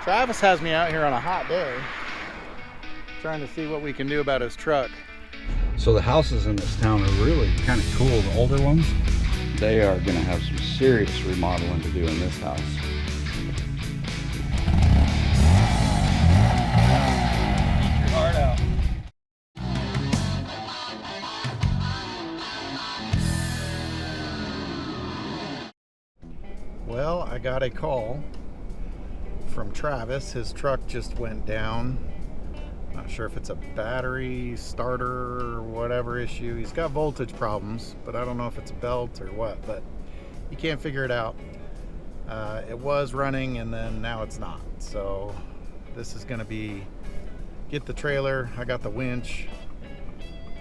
Travis has me out here on a hot day trying to see what we can do about his truck. So the houses in this town are really kind of cool, the older ones. They are going to have some serious remodeling to do in this house. Eat your heart out. Well, I got a call from Travis. His truck just went down. Not sure if it's a battery, starter, or whatever issue. He's got voltage problems, but I don't know if it's a belt or what, but he can't figure it out. It was running and then now it's not. So this is gonna be get the trailer. I got the winch.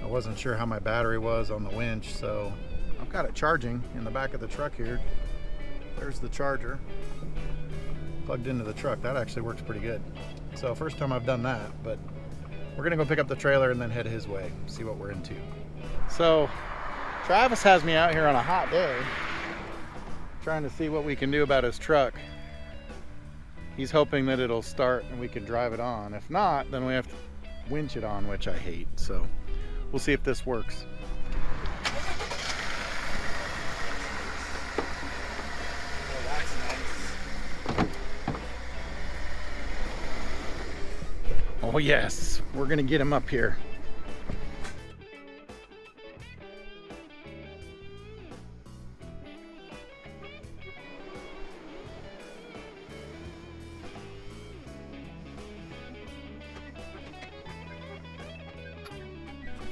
I wasn't sure how my battery was on the winch, so I've got it charging in the back of the truck here. There's the charger plugged into the truck. That actually works pretty good. So first time I've done that, but we're gonna go pick up the trailer and then head his way, see what we're into. So Travis has me out here on a hot day trying to see what we can do about his truck. He's hoping that it'll start and we can drive it on. If not, then we have to winch it on, which I hate. So we'll see if this works. Oh yes, we're gonna get him up here.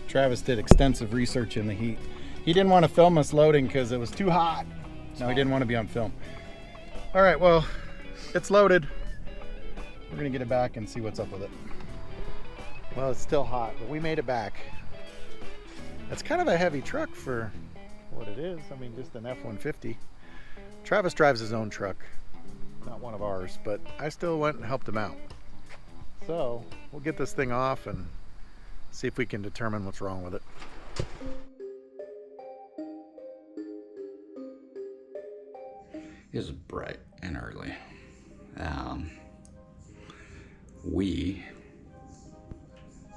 Travis did extensive research in the heat. He didn't want to film us loading because it was too hot. No, he didn't want to be on film. All right, well, it's loaded. We're gonna get it back and see what's up with it. Well, it's still hot, but we made it back. It's kind of a heavy truck for what it is. I mean, just an F-150. Travis drives his own truck, not one of ours, but I still went and helped him out. So we'll get this thing off and see if we can determine what's wrong with it. It was bright and early.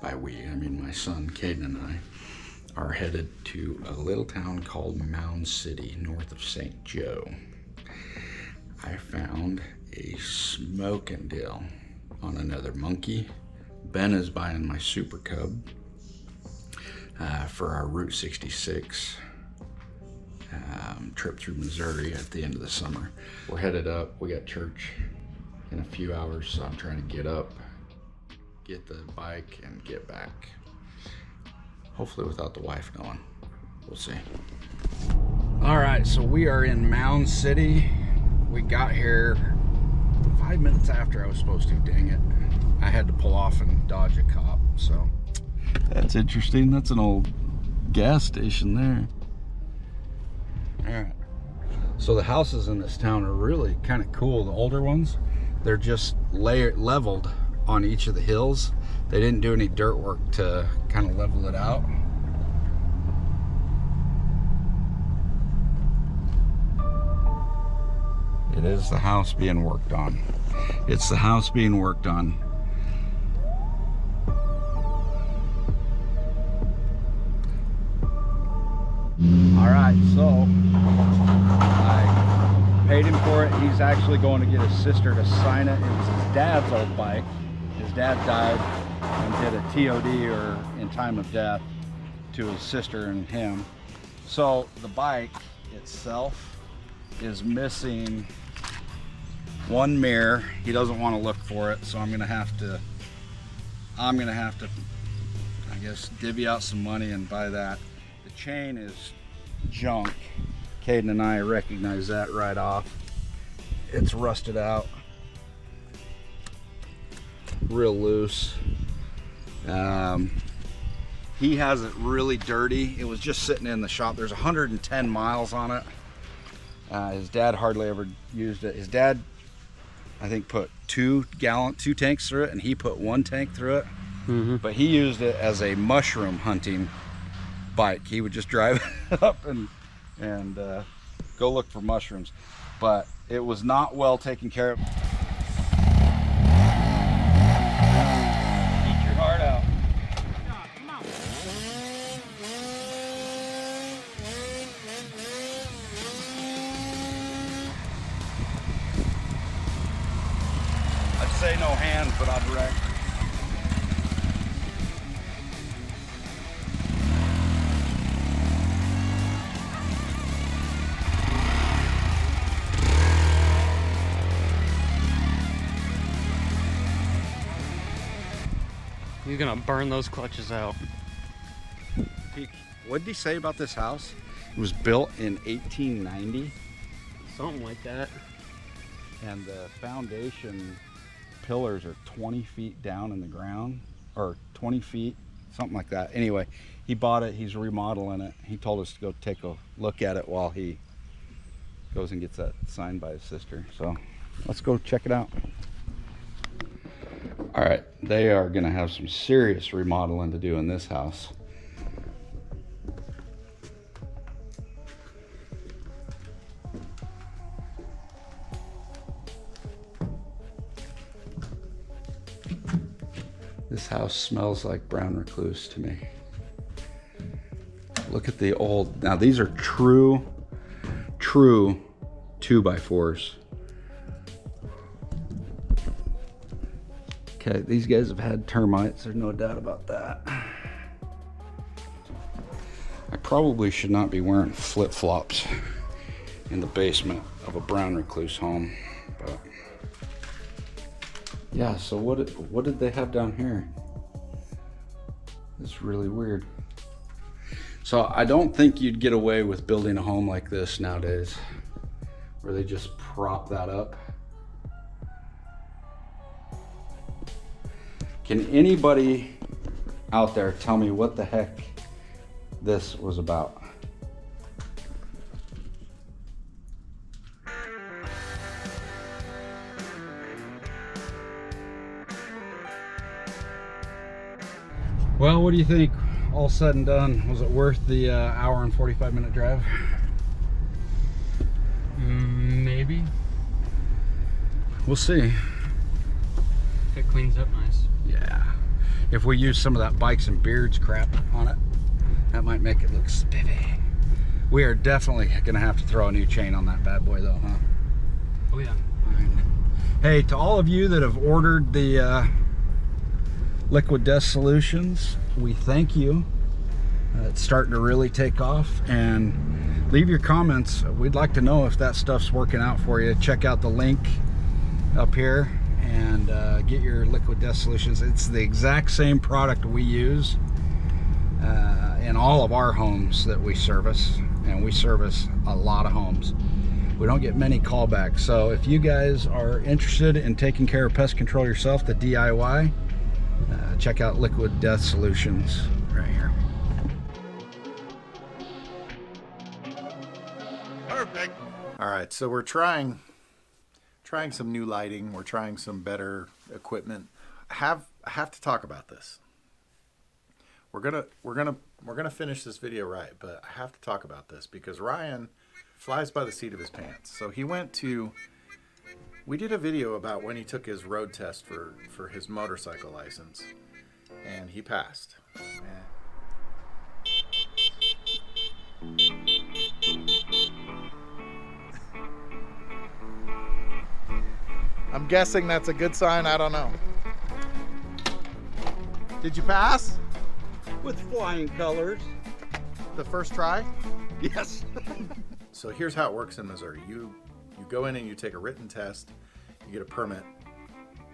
By we, I mean my son Caden and I, are headed to a little town called Mound City, north of St. Joe. I found a smoking deal on another monkey. Ben is buying my Super Cub for our Route 66 trip through Missouri at the end of the summer. We're headed up. We got church in a few hours, so I'm trying to get up, get the bike, and get back. Hopefully without the wife knowing. We'll see. All right, so we are in Mound City. We got here 5 minutes after I was supposed to, dang it. I had to pull off and dodge a cop, so. That's interesting. That's an old gas station there. All right. So the houses in this town are really kind of cool. The older ones, they're just leveled on each of the hills. They didn't do any dirt work to kind of level it out. It is the house being worked on. It's the house being worked on. All right, so I paid him for it. He's actually going to get his sister to sign it. It was his dad's old bike. His dad died and did a TOD, or in time of death, to his sister and him. So the bike itself is missing one mirror. He doesn't want to look for it, so I'm gonna have to, I guess, divvy out some money and buy that. The chain is junk. Caden and I recognize that right off. It's rusted out, real loose. He has it really dirty. It was just sitting in the shop. There's 110 miles on it. His dad hardly ever used it. His dad, I think, put two tanks through it, and he put 1 tank through it. Mm-hmm. But he used it as a mushroom hunting bike. He would just drive up and go look for mushrooms. But it was not well taken care of. say no hands, but I'd wreck. He's gonna burn those clutches out. What did he say about this house? It was built in 1890. Something like that. And the foundation pillars are 20 feet down in the ground, or 20 feet, something like that. Anyway, he bought it, he's remodeling it. He told us to go take a look at it while he goes and gets that signed by his sister. So let's go check it out. All right, they are gonna have some serious remodeling to do in this house. This house smells like brown recluse to me. Look at the old, now these are true 2x4s. Okay, these guys have had termites, there's no doubt about that. I probably should not be wearing flip-flops in the basement of a brown recluse home, but yeah, so what did they have down here? It's really weird. So I don't think you'd get away with building a home like this nowadays, where they just prop that up. Can anybody out there tell me what the heck this was about? Well, what do you think? All said and done, was it worth the hour and 45-minute drive? Maybe. We'll see. It cleans up nice. Yeah. If we use some of that bikes and beards crap on it, that might make it look spiffy. We are definitely gonna have to throw a new chain on that bad boy though, huh? Oh yeah. All right. Hey, to all of you that have ordered the liquid death solutions, we thank you. It's starting to really take off, and leave your comments. We'd like to know if that stuff's working out for you. Check out the link up here and get your liquid death solutions. It's the exact same product we use in all of our homes that we service, and we service a lot of homes. We don't get many callbacks, so if you guys are interested in taking care of pest control yourself, the DIY, check out Liquid Death Solutions right here. Perfect. All right, so we're trying some new lighting. We're trying some better equipment. I have to talk about this. We're gonna finish this video right, but I have to talk about this because Ryan flies by the seat of his pants. So we did a video about when he took his road test for his motorcycle license, and he passed. I'm guessing that's a good sign. I don't know. Did you pass? With flying colors. The first try? Yes. So here's how it works in Missouri. You go in and you take a written test, you get a permit.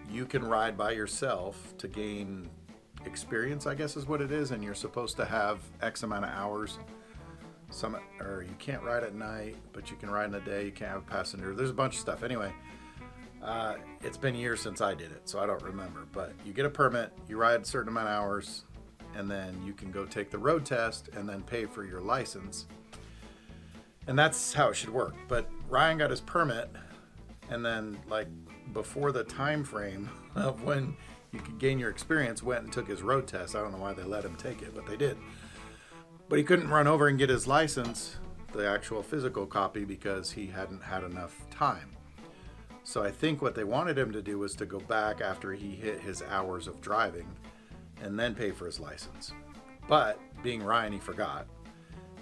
You can ride by yourself to gain experience, I guess is what it is, and you're supposed to have X amount of hours. Or you can't ride at night, but you can ride in the day. You can't have a passenger. There's a bunch of stuff. Anyway, it's been years since I did it, so I don't remember. But you get a permit, you ride a certain amount of hours, and then you can go take the road test and then pay for your license. And that's how it should work. But Ryan got his permit, and then like before the time frame of when you could gain your experience, went and took his road test. I don't know why they let him take it, but they did. But he couldn't run over and get his license, the actual physical copy, because he hadn't had enough time. So I think what they wanted him to do was to go back after he hit his hours of driving and then pay for his license. But being Ryan, he forgot.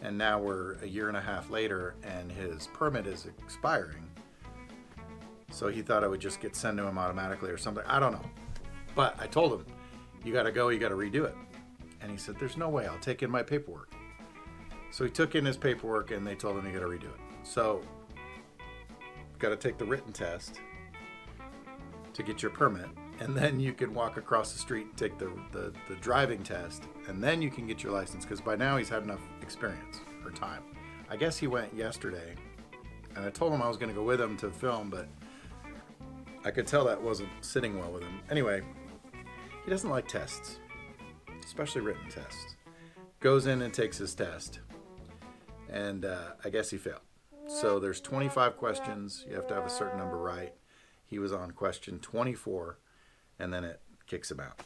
And now we're a year and a half later and his permit is expiring. So he thought I would just get sent to him automatically or something. I don't know. But I told him, you got to go, you got to redo it. And he said, there's no way, I'll take in my paperwork. So he took in his paperwork and they told him you got to redo it. So, got to take the written test to get your permit. And then you can walk across the street and take the driving test. And then you can get your license. Because by now he's had enough experience or time. I guess he went yesterday. And I told him I was going to go with him to film, but I could tell that wasn't sitting well with him. Anyway, he doesn't like tests, especially written tests. Goes in and takes his test, and I guess he failed. So there's 25 questions. You have to have a certain number right. He was on question 24, and then it kicks him out.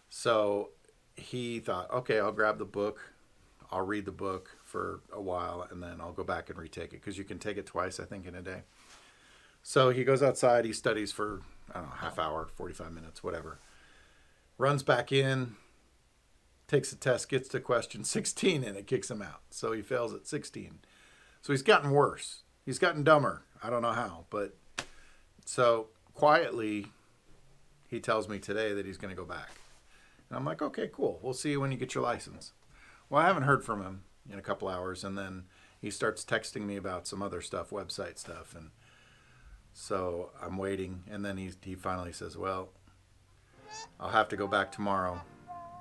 So he thought, okay, I'll grab the book. I'll read the book for a while, and then I'll go back and retake it, because you can take it twice, I think, in a day. So he goes outside, he studies for, I don't know, half hour, 45 minutes, whatever. Runs back in, takes the test, gets to question 16, and it kicks him out. So he fails at 16. So he's gotten worse. He's gotten dumber. I don't know how, but so quietly, he tells me today that he's going to go back. And I'm like, okay, cool. We'll see you when you get your license. Well, I haven't heard from him in a couple hours, and then he starts texting me about some other stuff, website stuff, and so I'm waiting, and then he finally says, well, I'll have to go back tomorrow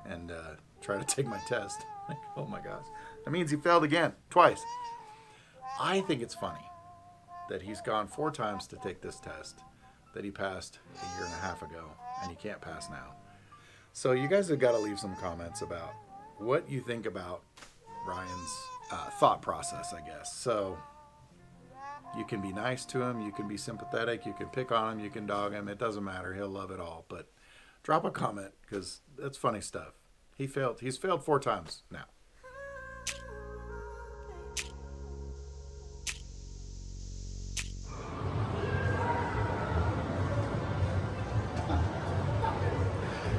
and try to take my test. Like, oh my gosh. That means he failed again, twice. I think it's funny that he's gone 4 times to take this test that he passed a year and a half ago, and he can't pass now. So you guys have got to leave some comments about what you think about Ryan's thought process, I guess. So you can be nice to him, you can be sympathetic, you can pick on him, you can dog him. It doesn't matter. He'll love it all. But drop a comment, because that's funny stuff. He's failed 4 times now.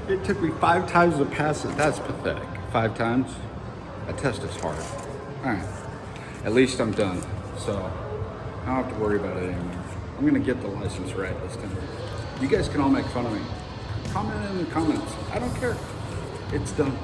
It took me 5 times to pass it. That's pathetic. 5 times? A test is hard. All right. At least I'm done. So I don't have to worry about it anymore. I'm going to get the license right this time. You guys can all make fun of me. Comment in the comments. I don't care. It's done.